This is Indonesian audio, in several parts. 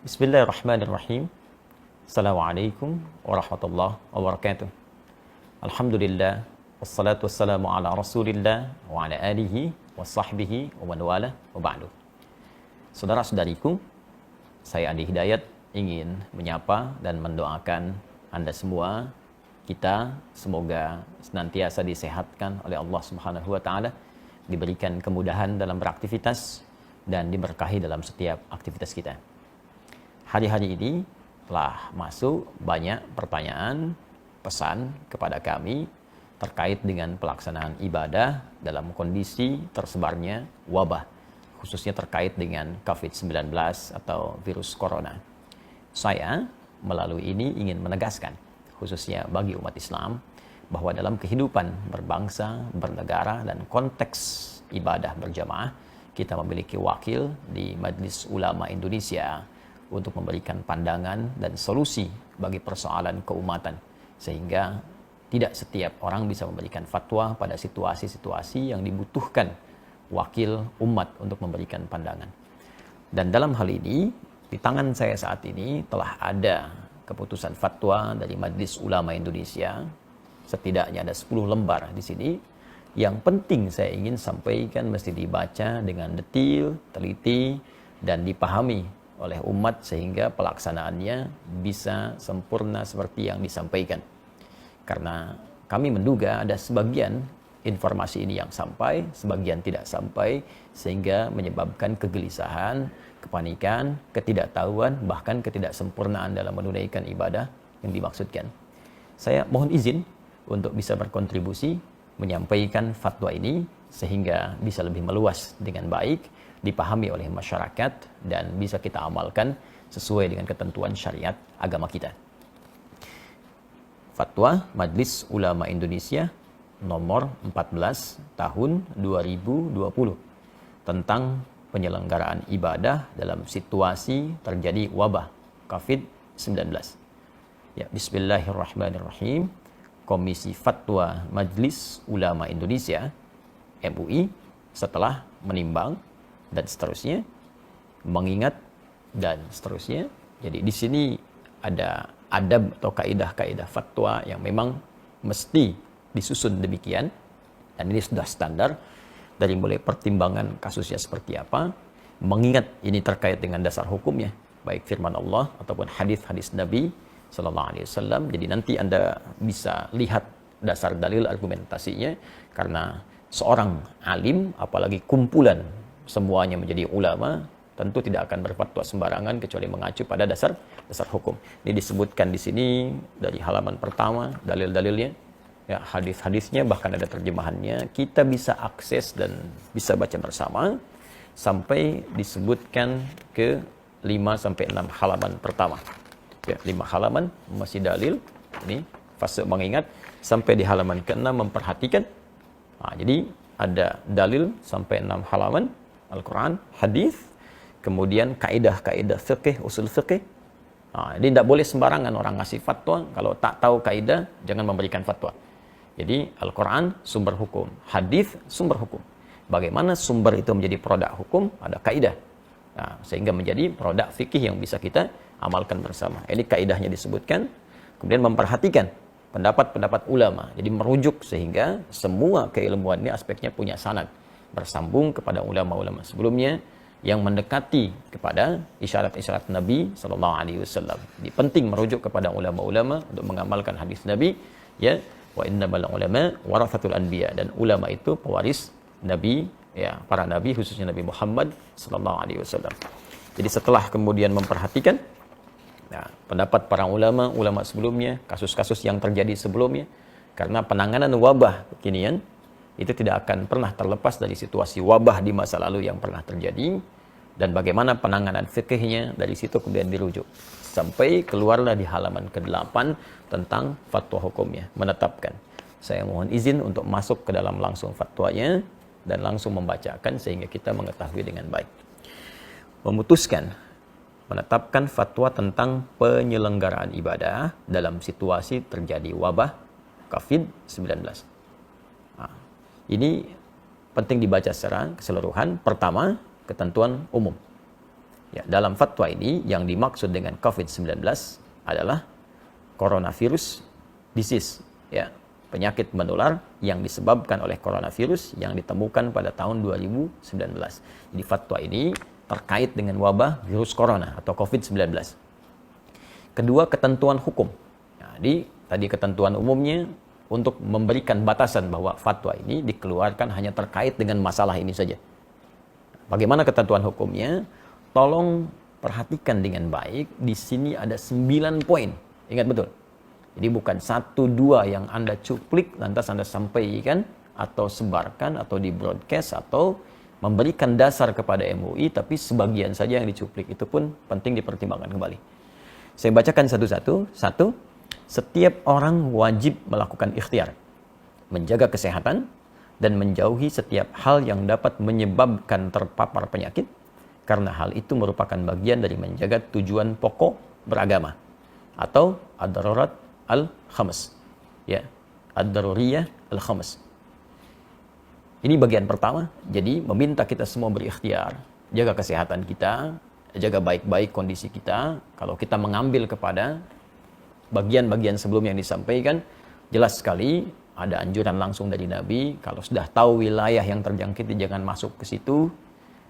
Bismillahirrahmanirrahim. Assalamualaikum warahmatullahi wabarakatuh. Alhamdulillah, wassalatu wassalamu ala rasulillah wa ala alihi wa sahbihi wa man wala wa ba'du. Saudara-saudariku, saya Andi Hidayat ingin menyapa dan mendoakan Anda semua, kita semoga senantiasa disehatkan oleh Allah Subhanahu wa taala, diberikan kemudahan dalam beraktivitas dan diberkahi dalam setiap aktivitas kita. Hari-hari ini telah masuk banyak pertanyaan, pesan kepada kami terkait dengan pelaksanaan ibadah dalam kondisi tersebarnya wabah, khususnya terkait dengan COVID-19 atau virus corona. Saya melalui ini ingin menegaskan, khususnya bagi umat Islam, bahwa dalam kehidupan berbangsa, bernegara, dan konteks ibadah berjamaah, kita memiliki wakil di Majelis Ulama Indonesia untuk memberikan pandangan dan solusi bagi persoalan keumatan, sehingga tidak setiap orang bisa memberikan fatwa pada situasi-situasi yang dibutuhkan wakil umat untuk memberikan pandangan. Dan dalam hal ini, di tangan saya saat ini telah ada keputusan fatwa dari Majelis Ulama Indonesia, setidaknya ada 10 lembar di sini. Yang penting saya ingin sampaikan mesti dibaca dengan detail, teliti, dan dipahami oleh umat sehingga pelaksanaannya bisa sempurna seperti yang disampaikan. Karena kami menduga ada sebagian informasi ini yang sampai, sebagian tidak sampai, sehingga menyebabkan kegelisahan, kepanikan, ketidaktahuan, bahkan ketidaksempurnaan dalam menunaikan ibadah yang dimaksudkan. Saya mohon izin untuk bisa berkontribusi menyampaikan fatwa ini sehingga bisa lebih meluas dengan baik, dipahami oleh masyarakat, dan bisa kita amalkan sesuai dengan ketentuan syariat agama kita. Fatwa Majelis Ulama Indonesia nomor 14 tahun 2020 tentang penyelenggaraan ibadah dalam situasi terjadi wabah COVID-19. Ya, bismillahirrahmanirrahim. Komisi Fatwa Majelis Ulama Indonesia MUI setelah menimbang dan seterusnya, mengingat dan seterusnya. Jadi di sini ada adab atau kaidah-kaidah fatwa yang memang mesti disusun demikian, dan ini sudah standar dari mulai pertimbangan kasusnya seperti apa, mengingat ini terkait dengan dasar hukumnya, baik firman Allah ataupun hadis-hadis Nabi Sallallahu Alaihi Wasallam. Jadi nanti Anda bisa lihat dasar dalil argumentasinya, karena seorang alim, apalagi kumpulan semuanya menjadi ulama, tentu tidak akan berfatwa sembarangan kecuali mengacu pada dasar hukum. Ini disebutkan di sini dari halaman pertama, dalil-dalilnya, ya, hadis-hadisnya, bahkan ada terjemahannya. Kita bisa akses dan bisa baca bersama sampai disebutkan ke 5 sampai 6 halaman pertama. Ya, 5 halaman masih dalil. Ini fase mengingat sampai di halaman ke-6 memperhatikan. Jadi ada dalil sampai 6 halaman Al-Quran, hadis, kemudian kaidah-kaidah fikih, usul fikih. Jadi tidak boleh sembarangan orang ngasih fatwa, kalau tak tahu kaidah jangan memberikan fatwa. Jadi Al-Quran sumber hukum, hadis sumber hukum. Bagaimana sumber itu menjadi produk hukum? Ada kaidah. Sehingga menjadi produk fikih yang bisa kita amalkan bersama. Ini kaidahnya disebutkan, kemudian memperhatikan pendapat-pendapat ulama. Jadi merujuk sehingga semua keilmuan ini aspeknya punya sanad, bersambung kepada ulama-ulama sebelumnya yang mendekati kepada isyarat-isyarat Nabi Sallallahu Alaihi Wasallam. Jadi penting merujuk kepada ulama-ulama untuk mengamalkan hadis Nabi. Ya, wa innamal ulama warathatul anbiya, dan ulama itu pewaris Nabi, ya, para Nabi, khususnya Nabi Muhammad Sallallahu Alaihi Wasallam. Jadi setelah kemudian memperhatikan pendapat para ulama sebelumnya, kasus-kasus yang terjadi sebelumnya, karena penanganan wabah kekinian itu tidak akan pernah terlepas dari situasi wabah di masa lalu yang pernah terjadi, dan bagaimana penanganan fikihnya, dari situ kemudian dirujuk sampai keluarlah di halaman ke-8 tentang fatwa hukumnya, menetapkan. Saya mohon izin untuk masuk ke dalam langsung fatwanya dan langsung membacakan sehingga kita mengetahui dengan baik. Memutuskan menetapkan fatwa tentang penyelenggaraan ibadah dalam situasi terjadi wabah COVID-19. Ini penting dibaca secara keseluruhan. Pertama, ketentuan umum. Ya, dalam fatwa ini yang dimaksud dengan COVID-19 adalah coronavirus disease, ya, penyakit menular yang disebabkan oleh coronavirus yang ditemukan pada tahun 2019. Jadi fatwa ini terkait dengan wabah virus corona atau COVID-19. Kedua, ketentuan hukum. Jadi tadi ketentuan umumnya untuk memberikan batasan bahwa fatwa ini dikeluarkan hanya terkait dengan masalah ini saja. Bagaimana ketentuan hukumnya? Tolong perhatikan dengan baik. Di sini ada 9 poin. Ingat betul. Jadi bukan 1-2 yang Anda cuplik lantas Anda sampaikan atau sebarkan atau di broadcast atau memberikan dasar kepada MUI, tapi sebagian saja yang dicuplik. Itu pun penting dipertimbangkan kembali. Saya bacakan satu-satu. Satu, setiap orang wajib melakukan ikhtiar, menjaga kesehatan, dan menjauhi setiap hal yang dapat menyebabkan terpapar penyakit, karena hal itu merupakan bagian dari menjaga tujuan pokok beragama, atau ad-darurat al-khams. Ya, ad-daruriyah al-khams. Ini bagian pertama, jadi meminta kita semua berikhtiar, jaga kesehatan kita, jaga baik-baik kondisi kita. Kalau kita mengambil kepada bagian-bagian sebelum yang disampaikan, jelas sekali ada anjuran langsung dari Nabi, kalau sudah tahu wilayah yang terjangkit jangan masuk ke situ,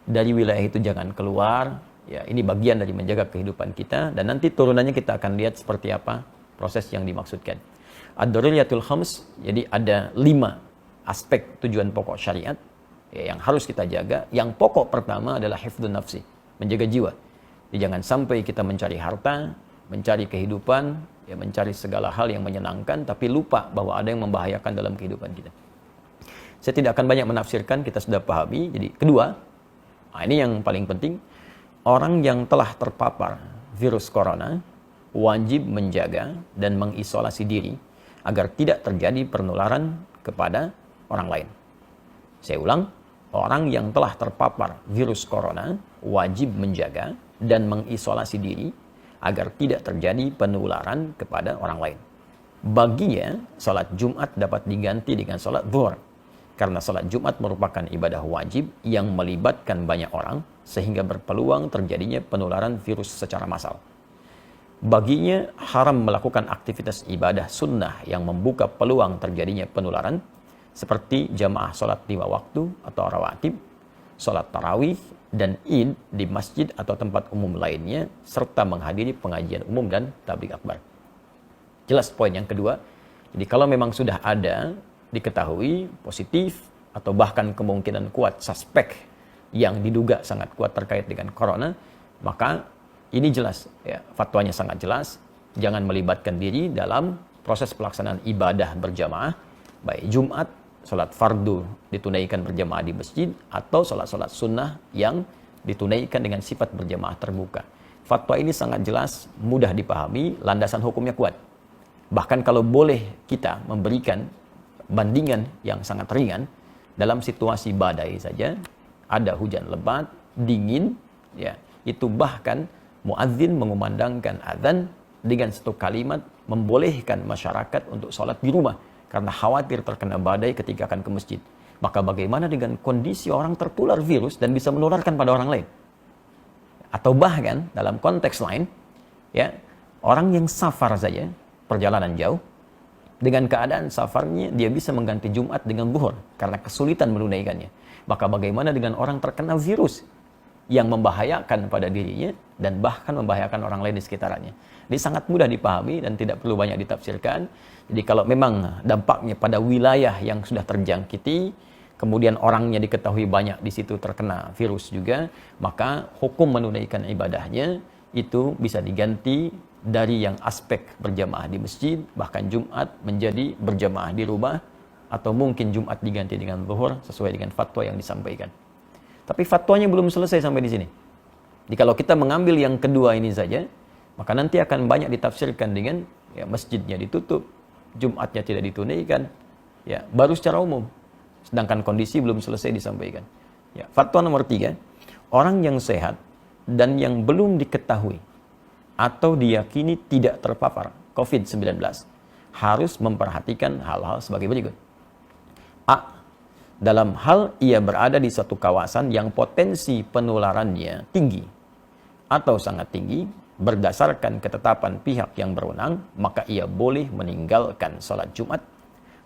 dari wilayah itu jangan keluar. Ya, ini bagian dari menjaga kehidupan kita, dan nanti turunannya kita akan lihat seperti apa proses yang dimaksudkan. Ad-daruriyatul khams, jadi ada 5 aspek tujuan pokok syariat ya, yang harus kita jaga. Yang pokok pertama adalah hifdzun nafsi, menjaga jiwa. Jadi jangan sampai kita mencari harta, mencari kehidupan, ya, mencari segala hal yang menyenangkan, tapi lupa bahwa ada yang membahayakan dalam kehidupan kita. Saya tidak akan banyak menafsirkan, kita sudah pahami. Jadi kedua, ini yang paling penting, orang yang telah terpapar virus corona wajib menjaga dan mengisolasi diri agar tidak terjadi penularan kepada orang lain. Saya ulang, orang yang telah terpapar virus corona wajib menjaga dan mengisolasi diri agar tidak terjadi penularan kepada orang lain. Baginya, salat Jumat dapat diganti dengan salat zuhur, karena salat Jumat merupakan ibadah wajib yang melibatkan banyak orang, sehingga berpeluang terjadinya penularan virus secara massal. Baginya, haram melakukan aktivitas ibadah sunnah yang membuka peluang terjadinya penularan, seperti jamaah salat 5 waktu atau rawatib, salat tarawih, dan id di masjid atau tempat umum lainnya, serta menghadiri pengajian umum dan tabligh akbar. Jelas poin yang kedua. Jadi kalau memang sudah ada diketahui positif atau bahkan kemungkinan kuat suspek yang diduga sangat kuat terkait dengan corona, maka ini jelas ya, fatwanya sangat jelas, jangan melibatkan diri dalam proses pelaksanaan ibadah berjamaah, baik Jumat, salat fardu ditunaikan berjamaah di masjid, atau salat-salat sunnah yang ditunaikan dengan sifat berjamaah terbuka. Fatwa ini sangat jelas, mudah dipahami, landasan hukumnya kuat. Bahkan kalau boleh kita memberikan bandingan yang sangat ringan, dalam situasi badai saja, ada hujan lebat, dingin, ya, itu bahkan muadzin mengumandangkan azan dengan satu kalimat membolehkan masyarakat untuk sholat di rumah karena khawatir terkena badai ketika akan ke masjid. Maka bagaimana dengan kondisi orang tertular virus dan bisa menularkan pada orang lain? Atau bahkan dalam konteks lain, ya, orang yang safar saja, perjalanan jauh, dengan keadaan safarnya dia bisa mengganti Jumat dengan zuhur karena kesulitan menunaikannya. Maka bagaimana dengan orang terkena virus yang membahayakan pada dirinya dan bahkan membahayakan orang lain di sekitarnya? Ini sangat mudah dipahami dan tidak perlu banyak ditafsirkan. Jadi kalau memang dampaknya pada wilayah yang sudah terjangkiti, kemudian orangnya diketahui banyak di situ terkena virus juga, maka hukum menunaikan ibadahnya itu bisa diganti dari yang aspek berjamaah di masjid, bahkan Jumat menjadi berjamaah di rumah, atau mungkin Jumat diganti dengan zuhur sesuai dengan fatwa yang disampaikan. Tapi fatwanya belum selesai sampai di sini. Jadi kalau kita mengambil yang kedua ini saja, maka nanti akan banyak ditafsirkan dengan ya, masjidnya ditutup, Jumatnya tidak ditunaikan, ya, baru secara umum. Sedangkan kondisi belum selesai disampaikan. Ya, fatwa nomor 3, orang yang sehat dan yang belum diketahui atau diyakini tidak terpapar COVID-19 harus memperhatikan hal-hal sebagai berikut. A. Dalam hal ia berada di suatu kawasan yang potensi penularannya tinggi atau sangat tinggi berdasarkan ketetapan pihak yang berwenang, maka ia boleh meninggalkan sholat Jumat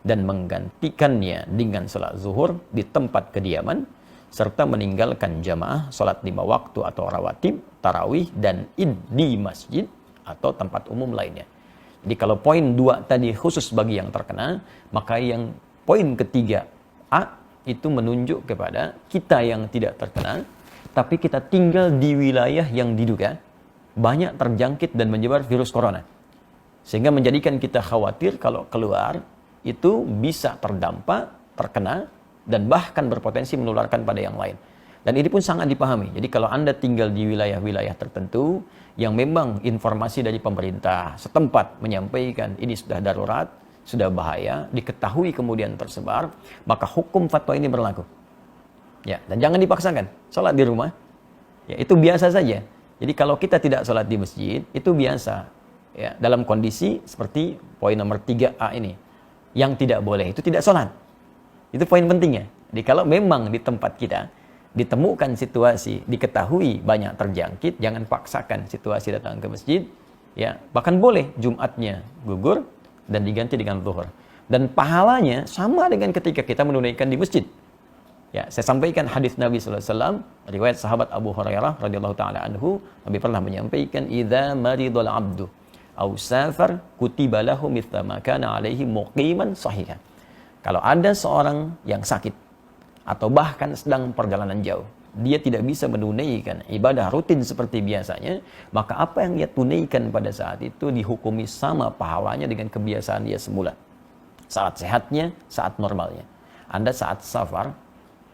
dan menggantikannya dengan sholat zuhur di tempat kediaman, serta meninggalkan jamaah sholat 5 waktu atau rawatib, tarawih, dan id di masjid atau tempat umum lainnya. Jadi kalau poin 2 tadi khusus bagi yang terkena, maka yang poin ketiga A itu menunjuk kepada kita yang tidak terkena, tapi kita tinggal di wilayah yang diduga banyak terjangkit dan menyebar virus corona. Sehingga menjadikan kita khawatir kalau keluar itu bisa terdampak, terkena, dan bahkan berpotensi menularkan pada yang lain. Dan ini pun sangat dipahami. Jadi kalau Anda tinggal di wilayah-wilayah tertentu yang memang informasi dari pemerintah setempat menyampaikan ini sudah darurat, sudah bahaya, diketahui kemudian tersebar, maka hukum fatwa ini berlaku. Ya, dan jangan dipaksakan. Sholat di rumah, ya itu biasa saja. Jadi kalau kita tidak sholat di masjid, itu biasa. Ya, dalam kondisi seperti poin nomor 3A ini. Yang tidak boleh itu tidak sholat. Itu poin pentingnya. Jadi kalau memang di tempat kita ditemukan situasi, diketahui banyak terjangkit, jangan paksakan situasi datang ke masjid. Ya, bahkan boleh Jumatnya gugur dan diganti dengan zuhur. Dan pahalanya sama dengan ketika kita menunaikan di masjid. Ya, saya sampaikan hadis Nabi sallallahu alaihi wasallam, riwayat sahabat Abu Hurairah radhiyallahu taala anhu, Nabi pernah menyampaikan, "Idza maridul 'abdu aw safar kutiba lahu mithla ma kana 'alaihi muqiman sahihan." Kalau ada seorang yang sakit atau bahkan sedang perjalanan jauh, dia tidak bisa menunaikan ibadah rutin seperti biasanya, maka apa yang dia tunaikan pada saat itu dihukumi sama pahalanya dengan kebiasaan dia semula. Saat sehatnya, saat normalnya. Anda saat safar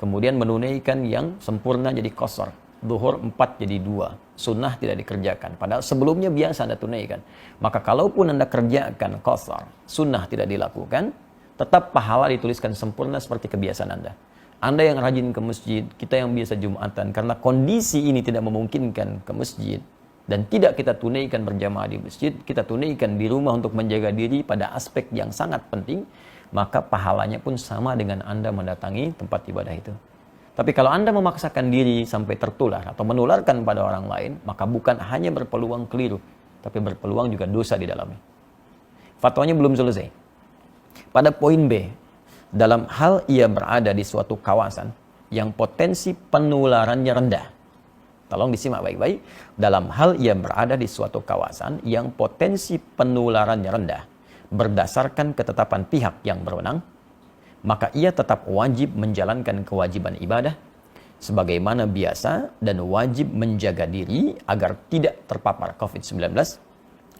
kemudian menunaikan yang sempurna jadi qasar, zuhur 4 jadi 2, sunnah tidak dikerjakan, padahal sebelumnya biasa Anda tunaikan. Maka kalaupun Anda kerjakan qasar, sunnah tidak dilakukan, tetap pahala dituliskan sempurna seperti kebiasaan Anda. Anda yang rajin ke masjid, kita yang biasa Jumatan, karena kondisi ini tidak memungkinkan ke masjid, dan tidak kita tunaikan berjamaah di masjid, kita tunaikan di rumah untuk menjaga diri pada aspek yang sangat penting, maka pahalanya pun sama dengan Anda mendatangi tempat ibadah itu. Tapi kalau Anda memaksakan diri sampai tertular atau menularkan pada orang lain, maka bukan hanya berpeluang keliru, tapi berpeluang juga dosa di dalamnya. Fatwanya belum selesai. Pada poin B, dalam hal ia berada di suatu kawasan yang potensi penularannya rendah. Tolong disimak baik-baik. Dalam hal ia berada di suatu kawasan yang potensi penularannya rendah, berdasarkan ketetapan pihak yang berwenang, maka ia tetap wajib menjalankan kewajiban ibadah sebagaimana biasa dan wajib menjaga diri agar tidak terpapar COVID-19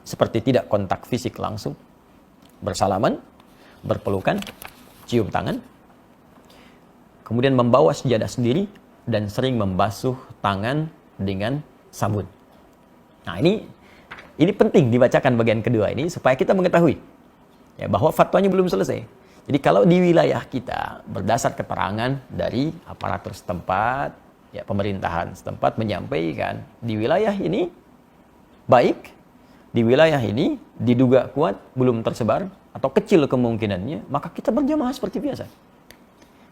seperti tidak kontak fisik langsung, bersalaman, berpelukan, cium tangan, kemudian membawa sejadah sendiri dan sering membasuh tangan dengan sabun. Nah, ini penting dibacakan bagian kedua ini supaya kita mengetahui ya, bahwa fatwanya belum selesai. Jadi kalau di wilayah kita berdasar keterangan dari aparatur setempat, ya pemerintahan setempat menyampaikan di wilayah ini baik, di wilayah ini diduga kuat belum tersebar atau kecil kemungkinannya, maka kita berjamaah seperti biasa.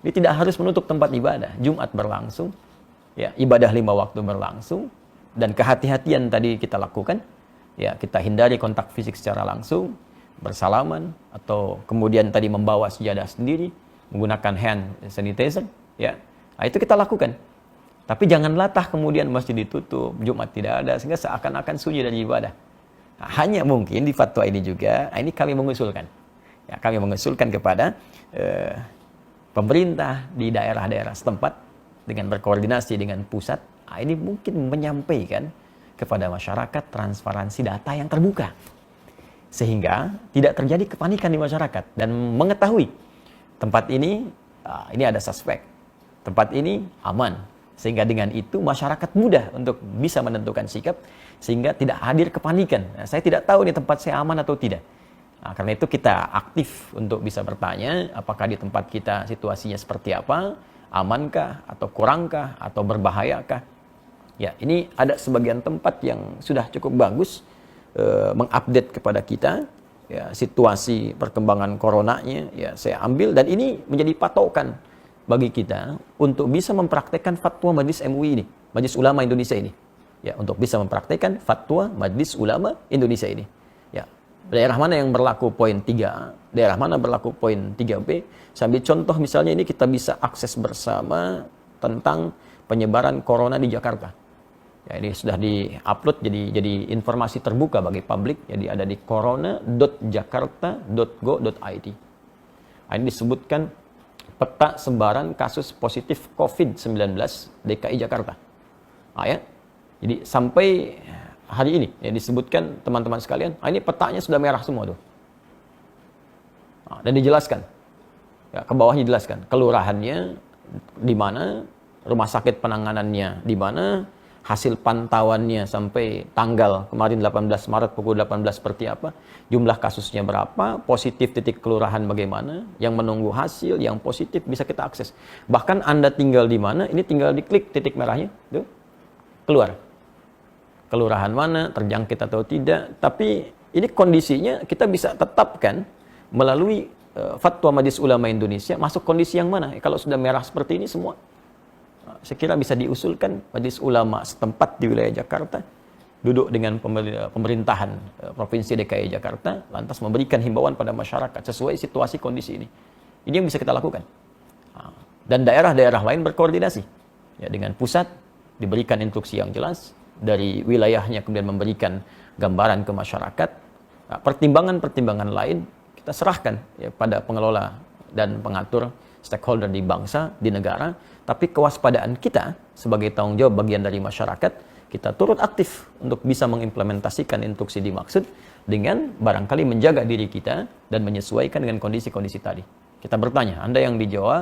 Jadi tidak harus menutup tempat ibadah. Jumat berlangsung, ya ibadah 5 waktu berlangsung, dan kehati-hatian tadi kita lakukan, ya kita hindari kontak fisik secara langsung, bersalaman, atau kemudian tadi membawa sejadah sendiri, menggunakan hand sanitizer, ya. Nah, itu kita lakukan. Tapi jangan latah kemudian masjid ditutup, Jumat tidak ada, sehingga seakan-akan sunyi dari ibadah. Nah, hanya mungkin di fatwa ini juga, ini kami mengusulkan. Ya, kami mengusulkan kepada pemerintah di daerah-daerah setempat dengan berkoordinasi dengan pusat, ini mungkin menyampaikan kepada masyarakat transparansi data yang terbuka. Sehingga tidak terjadi kepanikan di masyarakat dan mengetahui tempat ini ada suspek, tempat ini aman, sehingga dengan itu masyarakat mudah untuk bisa menentukan sikap sehingga tidak hadir kepanikan. Nah, saya tidak tahu nih tempat saya aman atau tidak. Nah, karena itu kita aktif untuk bisa bertanya apakah di tempat kita situasinya seperti apa, amankah atau kurangkah atau berbahayakah. Ya, ini ada sebagian tempat yang sudah cukup bagus mengupdate kepada kita ya, situasi perkembangan coronanya, ya saya ambil, dan ini menjadi patokan bagi kita untuk bisa mempraktekkan fatwa Majelis MUI ini, Majelis Ulama Indonesia ini. ya untuk bisa mempraktikkan fatwa Majelis Ulama Indonesia ini. Ya, daerah mana yang berlaku poin 3A, daerah mana berlaku poin 3B. Sambil contoh misalnya ini kita bisa akses bersama tentang penyebaran corona di Jakarta. Ya, ini sudah di-upload jadi informasi terbuka bagi publik. Jadi ada di corona.jakarta.go.id. Nah, ini disebutkan peta sebaran kasus positif COVID-19 DKI Jakarta. Nah, ya. Jadi sampai hari ini ya disebutkan teman-teman sekalian, ini petanya sudah merah semua tuh. Nah, dan dijelaskan. Ya, ke bawahnya dijelaskan kelurahannya di mana, rumah sakit penanganannya di mana, hasil pantauannya sampai tanggal kemarin 18 Maret pukul 18 seperti apa, jumlah kasusnya berapa, positif titik kelurahan bagaimana, yang menunggu hasil, yang positif bisa kita akses. Bahkan Anda tinggal di mana, ini tinggal diklik titik merahnya, tuh, keluar. Kelurahan mana, terjangkit atau tidak, tapi ini kondisinya kita bisa tetapkan melalui Fatwa Majelis Ulama Indonesia, masuk kondisi yang mana. Kalau sudah merah seperti ini semua, saya kira bisa diusulkan Majelis Ulama setempat di wilayah Jakarta duduk dengan pemerintahan Provinsi DKI Jakarta, lantas memberikan himbauan pada masyarakat sesuai situasi kondisi ini. Ini yang bisa kita lakukan. Dan daerah-daerah lain berkoordinasi ya, dengan pusat, diberikan instruksi yang jelas, dari wilayahnya kemudian memberikan gambaran ke masyarakat. Pertimbangan-pertimbangan lain kita serahkan ya, pada pengelola dan pengatur stakeholder di bangsa, di negara. Tapi kewaspadaan kita sebagai tanggung jawab bagian dari masyarakat, kita turut aktif untuk bisa mengimplementasikan instruksi dimaksud dengan barangkali menjaga diri kita dan menyesuaikan dengan kondisi-kondisi tadi. Kita bertanya, Anda yang di Jawa,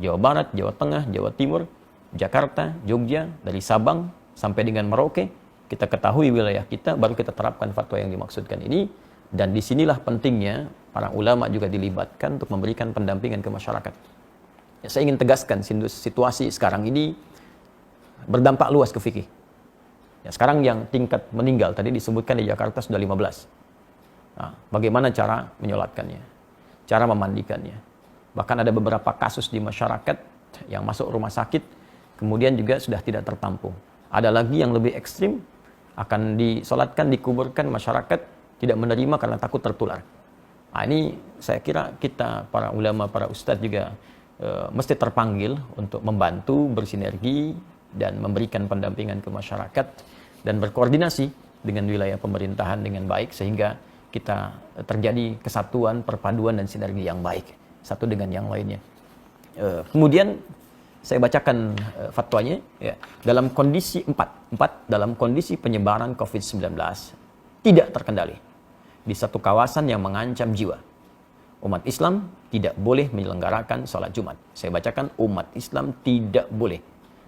Jawa Barat, Jawa Tengah, Jawa Timur, Jakarta, Jogja, dari Sabang sampai dengan Merauke, kita ketahui wilayah kita, baru kita terapkan fatwa yang dimaksudkan ini. Dan disinilah pentingnya para ulama juga dilibatkan untuk memberikan pendampingan ke masyarakat. Ya, saya ingin tegaskan situasi sekarang ini berdampak luas ke fikih. Ya, sekarang yang tingkat meninggal tadi disebutkan di Jakarta sudah 15. Nah, bagaimana cara menyolatkannya? Cara memandikannya? Bahkan ada beberapa kasus di masyarakat yang masuk rumah sakit, kemudian juga sudah tidak tertampung. Ada lagi yang lebih ekstrim, akan disolatkan, dikuburkan, masyarakat tidak menerima karena takut tertular. Nah, ini saya kira kita, para ulama, para ustadz juga mesti terpanggil untuk membantu, bersinergi, dan memberikan pendampingan ke masyarakat, dan berkoordinasi dengan wilayah pemerintahan dengan baik, sehingga kita terjadi kesatuan, perpaduan, dan sinergi yang baik, satu dengan yang lainnya. Kemudian, saya bacakan fatwanya, ya. Dalam kondisi dalam kondisi penyebaran COVID-19 tidak terkendali di satu kawasan yang mengancam jiwa, umat Islam tidak boleh menyelenggarakan sholat Jumat. Saya bacakan, umat Islam tidak boleh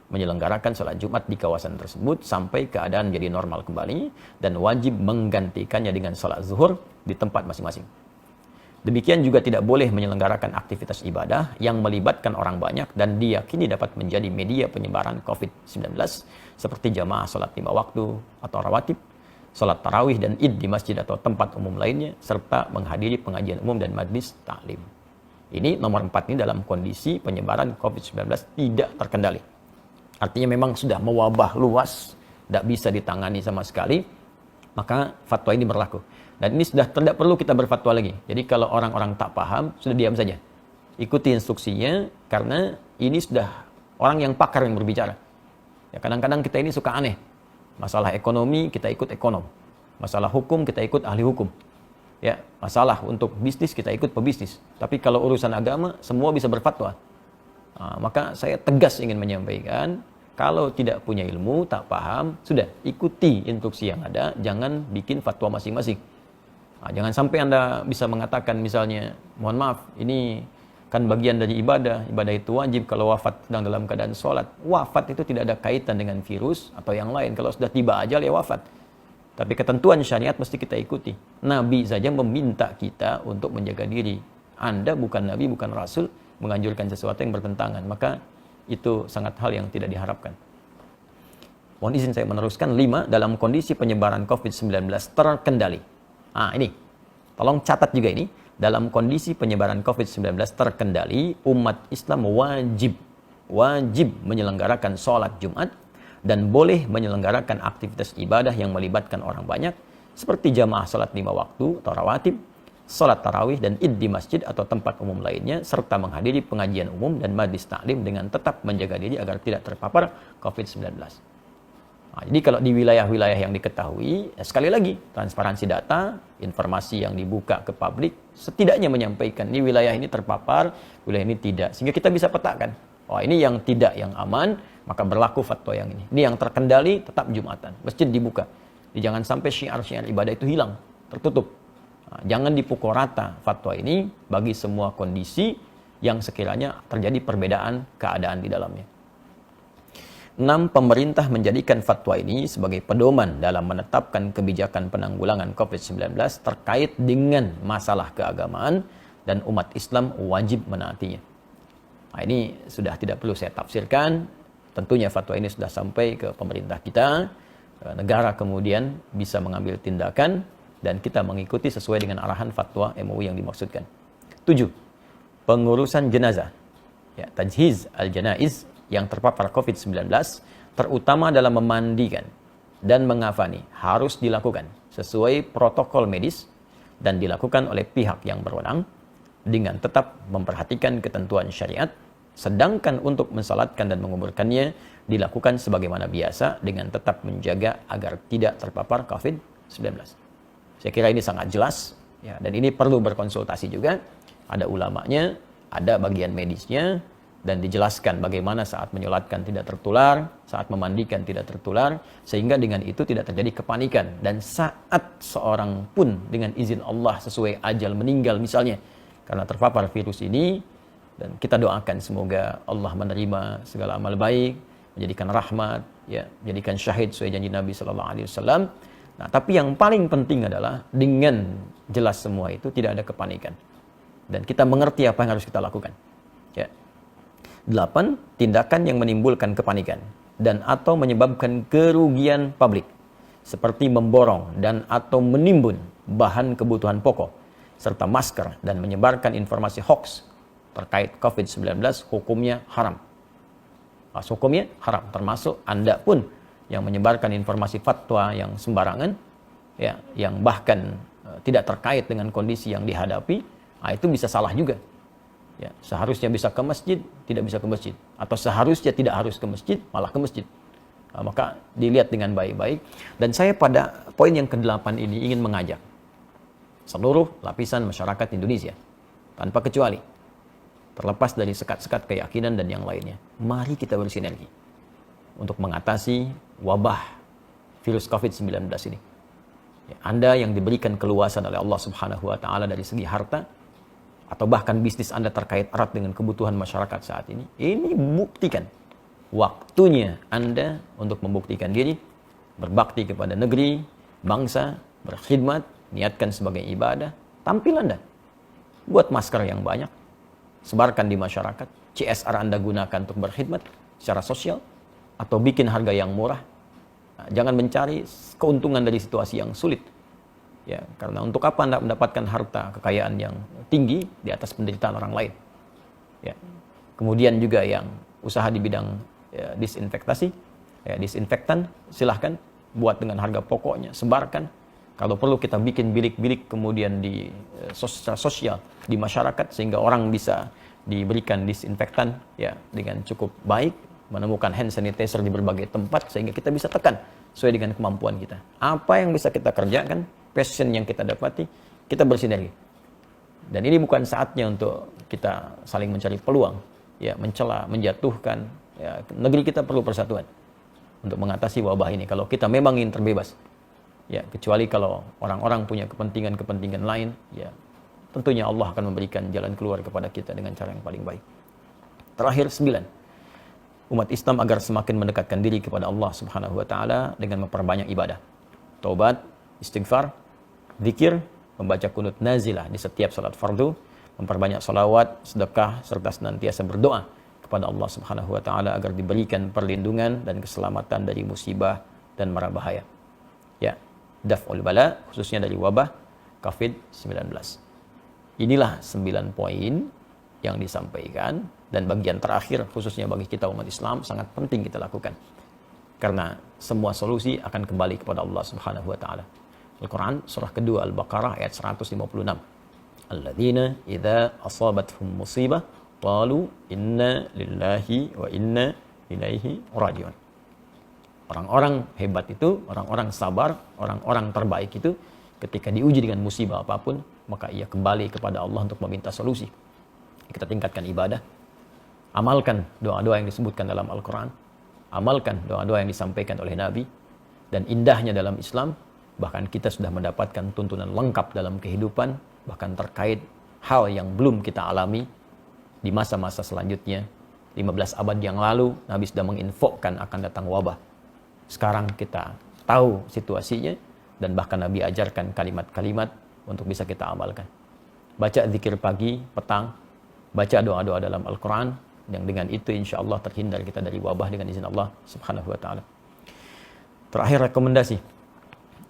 menyelenggarakan sholat Jumat di kawasan tersebut sampai keadaan jadi normal kembali, dan wajib menggantikannya dengan sholat zuhur di tempat masing-masing. Demikian juga tidak boleh menyelenggarakan aktivitas ibadah yang melibatkan orang banyak dan diyakini dapat menjadi media penyebaran COVID-19 seperti jamaah sholat 5 waktu atau rawatib, sholat tarawih dan id di masjid atau tempat umum lainnya, serta menghadiri pengajian umum dan majlis taklim. Ini nomor 4 ini dalam kondisi penyebaran COVID-19 tidak terkendali. Artinya memang sudah mewabah luas, tidak bisa ditangani sama sekali, maka fatwa ini berlaku. Dan ini sudah tidak perlu kita berfatwa lagi. Jadi kalau orang-orang tak paham, sudah diam saja. Ikuti instruksinya, karena ini sudah orang yang pakar yang berbicara. Ya, kadang-kadang kita ini suka aneh. Masalah ekonomi, kita ikut ekonom. Masalah hukum, kita ikut ahli hukum. Ya, masalah untuk bisnis, kita ikut pebisnis. Tapi kalau urusan agama, semua bisa berfatwa. Nah, maka saya tegas ingin menyampaikan, kalau tidak punya ilmu, tak paham, sudah ikuti instruksi yang ada, jangan bikin fatwa masing-masing. Nah, jangan sampai Anda bisa mengatakan misalnya, mohon maaf, ini kan bagian dari ibadah itu wajib kalau wafat sedang dalam keadaan sholat. Wafat itu tidak ada kaitan dengan virus atau yang lain. Kalau sudah tiba ajal ya wafat. Tapi ketentuan syariat mesti kita ikuti. Nabi saja meminta kita untuk menjaga diri. Anda bukan Nabi, bukan Rasul, menganjurkan sesuatu yang bertentangan. Maka itu sangat hal yang tidak diharapkan. Mohon izin saya meneruskan. 5. Dalam kondisi penyebaran COVID-19 terkendali. Nah ini, tolong catat juga ini. Dalam kondisi penyebaran COVID-19 terkendali, umat Islam wajib menyelenggarakan sholat Jumat dan boleh menyelenggarakan aktivitas ibadah yang melibatkan orang banyak seperti jamaah salat 5 waktu atau rawatib, salat tarawih dan id di masjid atau tempat umum lainnya, serta menghadiri pengajian umum dan majlis taklim dengan tetap menjaga diri agar tidak terpapar COVID-19. Nah, jadi kalau di wilayah-wilayah yang diketahui, sekali lagi, transparansi data, informasi yang dibuka ke publik, setidaknya menyampaikan, ini wilayah ini terpapar, wilayah ini tidak. Sehingga kita bisa petakan, oh ini yang tidak, yang aman, maka berlaku fatwa yang ini. Ini yang terkendali, tetap Jumatan. Masjid dibuka. Jadi jangan sampai syiar-syiar ibadah itu hilang, tertutup. Nah, jangan dipukul rata fatwa ini bagi semua kondisi yang sekiranya terjadi perbedaan keadaan di dalamnya. 6. Pemerintah menjadikan fatwa ini sebagai pedoman dalam menetapkan kebijakan penanggulangan COVID-19 terkait dengan masalah keagamaan dan umat Islam wajib menaatinya. Nah, ini sudah tidak perlu saya tafsirkan. Tentunya fatwa ini sudah sampai ke pemerintah kita. Negara kemudian bisa mengambil tindakan dan kita mengikuti sesuai dengan arahan fatwa MUI yang dimaksudkan. 7. Pengurusan jenazah. Ya, tajhiz al-janaiz yang terpapar COVID-19, terutama dalam memandikan dan mengafani, harus dilakukan sesuai protokol medis dan dilakukan oleh pihak yang berwenang dengan tetap memperhatikan ketentuan syariat, sedangkan untuk mensalatkan dan menguburkannya dilakukan sebagaimana biasa dengan tetap menjaga agar tidak terpapar COVID-19. Saya kira ini sangat jelas, ya, dan ini perlu berkonsultasi juga. Ada ulamanya, ada bagian medisnya, dan dijelaskan bagaimana saat menyolatkan tidak tertular, saat memandikan tidak tertular, sehingga dengan itu tidak terjadi kepanikan. Dan saat seorang pun dengan izin Allah sesuai ajal meninggal misalnya, karena terpapar virus ini, dan kita doakan semoga Allah menerima segala amal baik, menjadikan rahmat, ya, menjadikan syahid sesuai janji Nabi SAW. Nah, tapi yang paling penting adalah dengan jelas semua itu tidak ada kepanikan. Dan kita mengerti apa yang harus kita lakukan. Ya. 8. Tindakan yang menimbulkan kepanikan dan atau menyebabkan kerugian publik seperti memborong dan atau menimbun bahan kebutuhan pokok serta masker dan menyebarkan informasi hoax terkait COVID-19 hukumnya haram. Hukumnya haram, termasuk Anda pun yang menyebarkan informasi fatwa yang sembarangan, ya, yang bahkan tidak terkait dengan kondisi yang dihadapi, itu bisa salah juga. Ya, seharusnya bisa ke masjid, tidak bisa ke masjid. Atau seharusnya tidak harus ke masjid, malah ke masjid. Maka dilihat dengan baik-baik. Dan saya pada poin yang ke-8 ini ingin mengajak seluruh lapisan masyarakat Indonesia, tanpa kecuali, terlepas dari sekat-sekat keyakinan dan yang lainnya, mari kita bersinergi untuk mengatasi wabah virus COVID-19 ini. Ya, Anda yang diberikan keluasan oleh Allah Subhanahu wa Ta'ala dari segi harta, atau bahkan bisnis Anda terkait erat dengan kebutuhan masyarakat saat ini buktikan. Waktunya Anda untuk membuktikan diri, berbakti kepada negeri, bangsa, berkhidmat, niatkan sebagai ibadah, tampil Anda. Buat masker yang banyak, sebarkan di masyarakat, CSR Anda gunakan untuk berkhidmat secara sosial, atau bikin harga yang murah. Nah, jangan mencari keuntungan dari situasi yang sulit. Ya, karena untuk apa Anda mendapatkan harta kekayaan yang tinggi di atas penderitaan orang lain? Ya. Kemudian juga yang usaha di bidang disinfektasi, disinfektan, silahkan buat dengan harga pokoknya, sebarkan. Kalau perlu kita bikin bilik-bilik kemudian di sosial di masyarakat sehingga orang bisa diberikan disinfektan, ya, dengan cukup baik, menemukan hand sanitizer di berbagai tempat sehingga kita bisa tekan sesuai dengan kemampuan kita. Apa yang bisa kita kerjakan, passion yang kita dapati, kita bersinergi. Dan ini bukan saatnya untuk kita saling mencari peluang, ya, mencela, menjatuhkan. Ya, negeri kita perlu persatuan untuk mengatasi wabah ini. Kalau kita memang ingin terbebas, ya, kecuali kalau orang-orang punya kepentingan-kepentingan lain, ya, tentunya Allah akan memberikan jalan keluar kepada kita dengan cara yang paling baik. Terakhir, 9. Umat Islam agar semakin mendekatkan diri kepada Allah Subhanahu wa Ta'ala dengan memperbanyak ibadah, taubat, istighfar, zikir, membaca kunut nazilah di setiap salat fardu, memperbanyak salawat, sedekah, serta senantiasa berdoa kepada Allah Subhanahu wa Ta'ala agar diberikan perlindungan dan keselamatan dari musibah dan mara bahaya. Ya, daf'ul bala, khususnya dari wabah COVID-19. Inilah 9 poin yang disampaikan, dan bagian terakhir khususnya bagi kita umat Islam sangat penting kita lakukan. Karena semua solusi akan kembali kepada Allah Subhanahu wa taala. Al-Quran surah kedua Al-Baqarah ayat 156. Alladzina idza asabatuhum musibah qalu inna lillahi wa inna ilaihi rajiun. Orang-orang hebat itu, orang-orang sabar, orang-orang terbaik itu ketika diuji dengan musibah apapun, maka ia kembali kepada Allah untuk meminta solusi. Kita tingkatkan ibadah, amalkan doa-doa yang disebutkan dalam Al-Quran, amalkan doa-doa yang disampaikan oleh Nabi, dan indahnya dalam Islam, bahkan kita sudah mendapatkan tuntunan lengkap dalam kehidupan, bahkan terkait hal yang belum kita alami di masa-masa selanjutnya. 15 abad yang lalu, Nabi sudah menginfokan akan datang wabah. Sekarang kita tahu situasinya, dan bahkan Nabi ajarkan kalimat-kalimat untuk bisa kita amalkan. Baca zikir pagi, petang, baca doa-doa dalam Al-Quran, yang dengan itu insya Allah terhindar kita dari wabah dengan izin Allah Subhanahu wa ta'ala. Terakhir rekomendasi.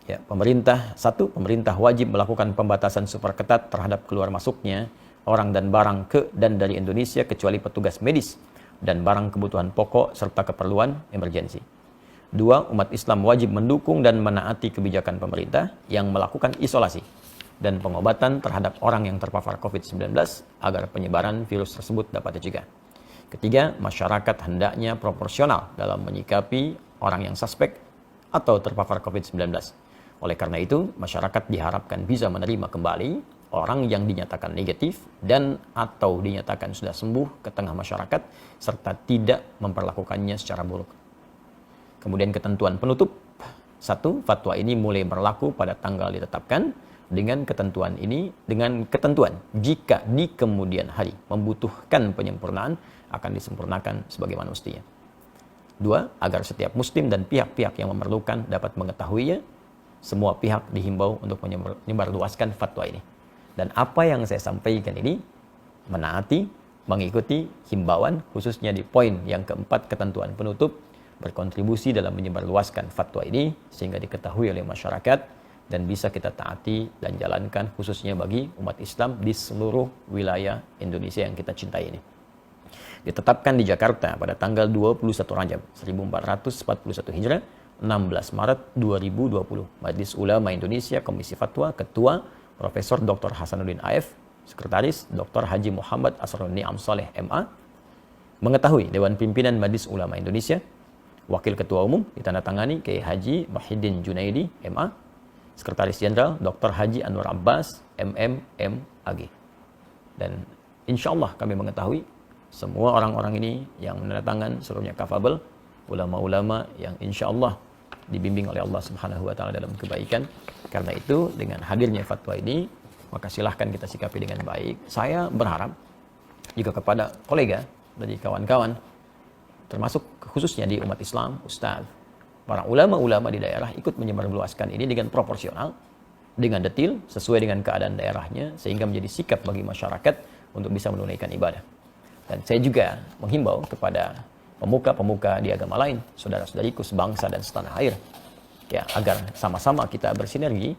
Ya, pemerintah wajib melakukan pembatasan super ketat terhadap keluar masuknya orang dan barang ke dan dari Indonesia kecuali petugas medis dan barang kebutuhan pokok serta keperluan emergensi. 2. Umat Islam wajib mendukung dan menaati kebijakan pemerintah yang melakukan isolasi dan pengobatan terhadap orang yang terpapar COVID-19 agar penyebaran virus tersebut dapat dicegah. 3. Masyarakat hendaknya proporsional dalam menyikapi orang yang suspek atau terpapar COVID-19. Oleh karena itu, masyarakat diharapkan bisa menerima kembali orang yang dinyatakan negatif dan atau dinyatakan sudah sembuh ke tengah masyarakat serta tidak memperlakukannya secara buruk. Kemudian ketentuan penutup. 1. Fatwa ini mulai berlaku pada tanggal ditetapkan dengan ketentuan jika di kemudian hari membutuhkan penyempurnaan akan disempurnakan sebagaimana mestinya. 2. Agar setiap muslim dan pihak-pihak yang memerlukan dapat mengetahuinya, semua pihak dihimbau untuk menyebarluaskan fatwa ini. Dan apa yang saya sampaikan ini menaati, mengikuti himbauan, khususnya di poin yang keempat ketentuan penutup, berkontribusi dalam menyebarluaskan fatwa ini sehingga diketahui oleh masyarakat dan bisa kita taati dan jalankan khususnya bagi umat Islam di seluruh wilayah Indonesia yang kita cintai ini. Ditetapkan di Jakarta pada tanggal 21 Rajab 1441 Hijrah, 16 Maret 2020. Majelis Ulama Indonesia Komisi Fatwa, Ketua Profesor Dr. Hasanuddin AF, Sekretaris Dr. Haji Muhammad Asrul Ni'am Saleh MA. Mengetahui Dewan Pimpinan Majelis Ulama Indonesia, Wakil Ketua Umum ditandatangani Kiai Haji Muhyiddin Junaidi MA, Sekretaris Jenderal Dr. Haji Anwar Abbas MM AG. Dan insya Allah kami mengetahui semua orang-orang ini yang menandatangan seluruhnya kafabel, ulama-ulama yang insya Allah dibimbing oleh Allah Subhanahu wa ta'ala dalam kebaikan. Karena itu dengan hadirnya fatwa ini, maka silahkan kita sikapi dengan baik. Saya berharap juga kepada kolega dari kawan-kawan, termasuk khususnya di umat Islam, Ustaz, para ulama-ulama di daerah ikut menyebarluaskan ini dengan proporsional, dengan detil, sesuai dengan keadaan daerahnya, sehingga menjadi sikap bagi masyarakat untuk bisa menunaikan ibadah. Dan saya juga menghimbau kepada pemuka-pemuka di agama lain, saudara-saudariku sebangsa dan setanah air, ya, agar sama-sama kita bersinergi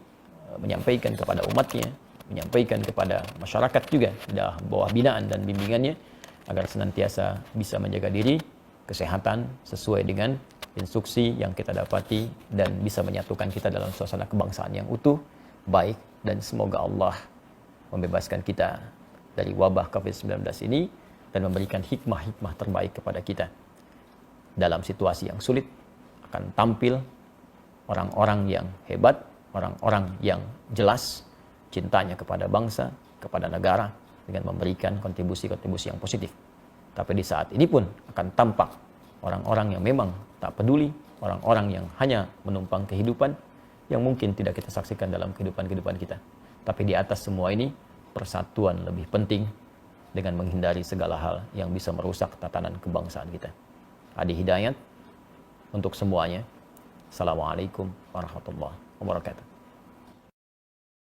menyampaikan kepada umatnya, menyampaikan kepada masyarakat juga dalam bawah binaan dan bimbingannya, agar senantiasa bisa menjaga diri, kesehatan sesuai dengan instruksi yang kita dapati dan bisa menyatukan kita dalam suasana kebangsaan yang utuh, baik, dan semoga Allah membebaskan kita dari wabah COVID-19 ini dan memberikan hikmah-hikmah terbaik kepada kita. Dalam situasi yang sulit akan tampil orang-orang yang hebat, orang-orang yang jelas cintanya kepada bangsa, kepada negara dengan memberikan kontribusi-kontribusi yang positif. Tapi di saat ini pun akan tampak orang-orang yang memang tak peduli, orang-orang yang hanya menumpang kehidupan yang mungkin tidak kita saksikan dalam kehidupan kita. Tapi di atas semua ini, persatuan lebih penting dengan menghindari segala hal yang bisa merusak tatanan kebangsaan kita. Adi Hidayat untuk semuanya. Assalamualaikum warahmatullahi wabarakatuh.